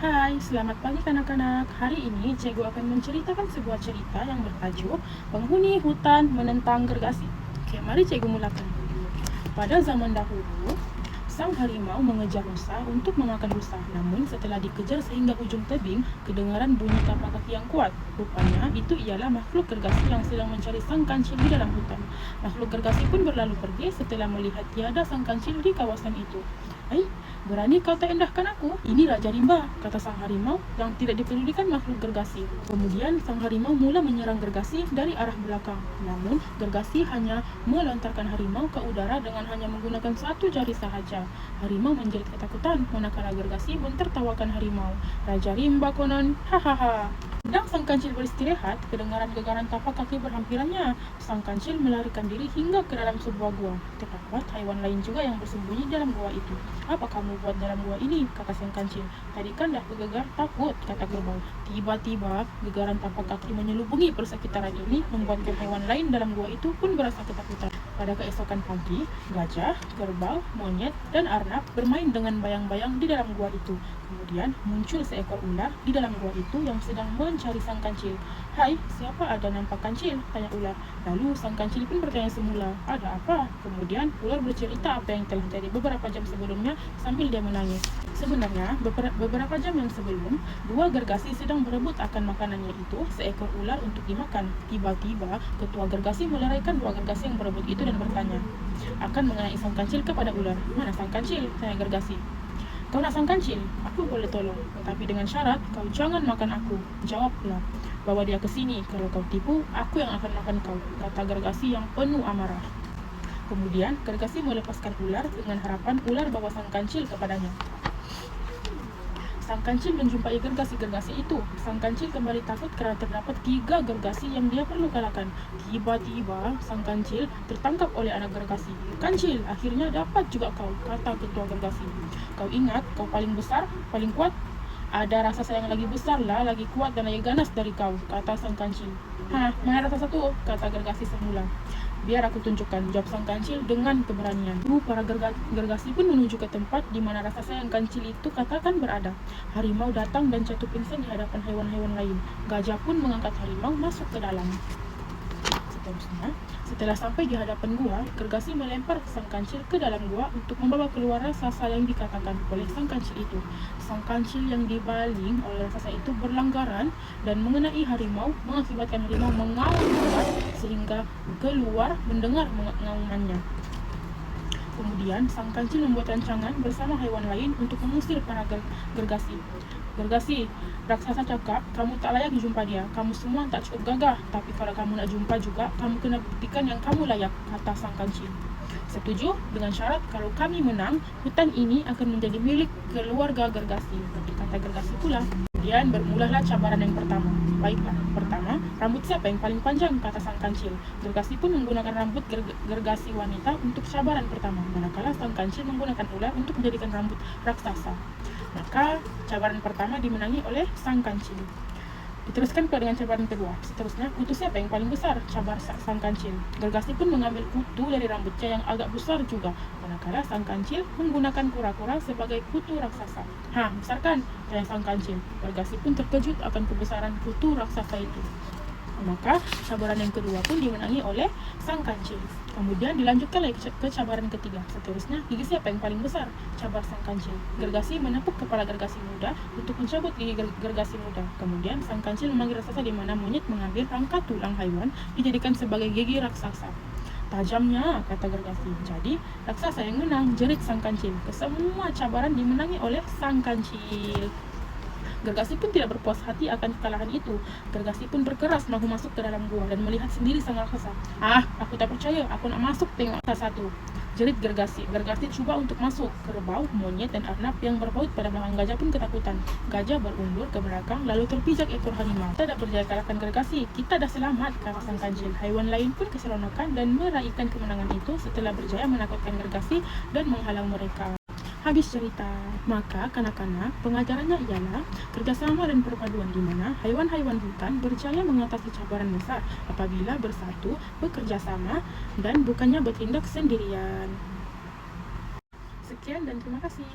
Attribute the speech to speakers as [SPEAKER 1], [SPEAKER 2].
[SPEAKER 1] Hai, selamat pagi kanak-kanak. Hari ini Cikgu akan menceritakan sebuah cerita yang bertajuk Penghuni Hutan Menentang Gergasi. Oke, mari Cikgu mulakan. Pada zaman dahulu, sang harimau mengejar rusa untuk memakan rusa. Namun setelah dikejar sehingga ujung tebing, kedengaran bunyi tapak kaki yang kuat. Rupanya itu ialah makhluk gergasi yang sedang mencari sang kancil di dalam hutan. Makhluk gergasi pun berlalu pergi setelah melihat tiada sang kancil di kawasan itu. "Hai, berani kau tak endahkan aku? Ini Raja Rimba," kata sang harimau yang tidak dipedulikan makhluk gergasi. Kemudian sang harimau mula menyerang gergasi dari arah belakang. Namun gergasi hanya melontarkan harimau ke udara dengan hanya menggunakan satu jari sahaja. Harimau menjerit ketakutan, manakala gergasi pun tertawakan harimau. "Raja Rimba konon, hahaha." Sedang sang kancil beristirahat, kedengaran gegaran tapak kaki berhampirannya. Sang kancil melarikan diri hingga ke dalam sebuah gua. Terdapat haiwan lain juga yang bersembunyi dalam gua itu. "Apa kamu buat dalam gua ini?" kata sang kancil. "Tadi kan dah bergegar takut," kata kerbau. Tiba-tiba, gegaran tapak kaki menyelubungi persekitaran ini, membuatkan hewan lain dalam gua itu pun berasa ketakutan. Pada keesokan pagi, gajah, kerbau, monyet, dan arnab bermain dengan bayang-bayang di dalam gua itu. Kemudian muncul seekor ular di dalam gua itu yang sedang mencari sang kancil. "Hai, siapa ada nampak kancil?" tanya ular. Lalu sang kancil pun bertanya semula, "Ada apa?" Kemudian ular bercerita apa yang telah terjadi beberapa jam sebelumnya sambil dia menangis. Sebenarnya, beberapa jam yang sebelum, dua gergasi sedang berebut akan makanannya itu, seekor ular untuk dimakan. Tiba-tiba, ketua gergasi meleraikan dua gergasi yang berebut itu dan bertanya akan mengenai sang kancil kepada ular. "Mana sang kancil?" tanya gergasi. "Kau nak sang kancil? Aku boleh tolong, tapi dengan syarat kau jangan makan aku," jawab ular. "Bawa dia ke sini. Kalau kau tipu, aku yang akan makan kau," kata gergasi yang penuh amarah. Kemudian gergasi melepaskan ular dengan harapan ular bawa sang kancil kepadanya. Sang kancil menjumpai gergasi-gergasi itu. Sang kancil kembali takut karena terdapat 3 gergasi yang dia perlu kalahkan. Tiba-tiba, sang kancil tertangkap oleh anak gergasi. "Kancil, akhirnya dapat juga kau," kata ketua gergasi. "Kau ingat kau paling besar, paling kuat? Ada raksasa yang lagi besar lah, lagi kuat dan lagi ganas dari kau," kata sang kancil. "Hah, mana raksasa tu?" kata gergasi semula. "Biar aku tunjukkan," jawab sang kancil dengan keberanian. Para gergasi pun menuju ke tempat di mana raksasa yang kancil itu katakan berada. Harimau datang dan jatuh pingsan di hadapan hewan-hewan lain. Gajah pun mengangkat harimau masuk ke dalam. Seterusnya, setelah sampai di hadapan gua, gergasi melempar sang kancil ke dalam gua untuk membawa keluar raksasa yang dikatakan oleh sang kancil itu. Sang kancil yang dibaling oleh raksasa itu berlanggaran dan mengenai harimau, mengakibatkan harimau mengaum keras sehingga keluar mendengar ngaumannya. Kemudian, sang kancil membuat rancangan bersama hewan lain untuk mengusir para gergasi. "Gergasi, raksasa cakap kamu tak layak dijumpa dia. Kamu semua tak cukup gagah. Tapi kalau kamu nak jumpa juga, kamu kena buktikan yang kamu layak," kata sang kancil. "Setuju, dengan syarat kalau kami menang, hutan ini akan menjadi milik keluarga gergasi," kata gergasi pula. Kemudian bermulalah cabaran yang pertama. "Baiklah, pertama, rambut siapa yang paling panjang?" kata sang kancil. Gergasi pun menggunakan rambut gergasi wanita untuk cabaran pertama, manakala sang kancil menggunakan ular untuk menjadikan rambut raksasa. Maka cabaran pertama dimenangi oleh sang kancil. Diteruskan pula dengan cabaran kedua. Seterusnya, kutu siapa yang paling besar? Cabar sang kancil. Gergasi pun mengambil kutu dari rambutnya yang agak besar juga, manakala sang kancil menggunakan kura-kura sebagai kutu raksasa. "Hah, besar kan?" tanya sang kancil. Gergasi pun terkejut akan kebesaran kutu raksasa itu. Maka cabaran yang kedua pun dimenangi oleh sang kancil. Kemudian dilanjutkan lagi ke cabaran ketiga. Seterusnya, gigi siapa yang paling besar? Cabar sang kancil. Gergasi menepuk kepala gergasi muda untuk mencabut gigi gergasi muda. Kemudian sang kancil memanggil raksasa di mana monyet mengambil rangka tulang haiwan dijadikan sebagai gigi raksasa. "Tajamnya," kata gergasi. "Jadi raksasa yang menang," jerit sang kancil. Kesemua cabaran dimenangi oleh sang kancil. Gergasi pun tidak berpuas hati akan kekalahan itu. Gergasi pun berkeras mahu masuk ke dalam gua dan melihat sendiri sang raksasa. "Ah, aku tak percaya, aku nak masuk tengok satu," jerit gergasi. Gergasi cuba untuk masuk. Kerbau, monyet, dan arnab yang berpaut pada belakang gajah pun ketakutan. Gajah berundur ke belakang lalu terpijak ekor harimau. "Kita dah berjaya kalahkan gergasi, kita dah selamat," kata sang kancil. Haiwan lain pun keseronokan dan meraihkan kemenangan itu setelah berjaya menakutkan gergasi dan menghalau mereka. Habis cerita. Maka kanak-kanak, pengajarannya ialah kerjasama dan perpaduan di mana haiwan-haiwan hutan berjaya mengatasi cabaran besar apabila bersatu, bekerja sama, dan bukannya bertindak sendirian. Sekian dan terima kasih.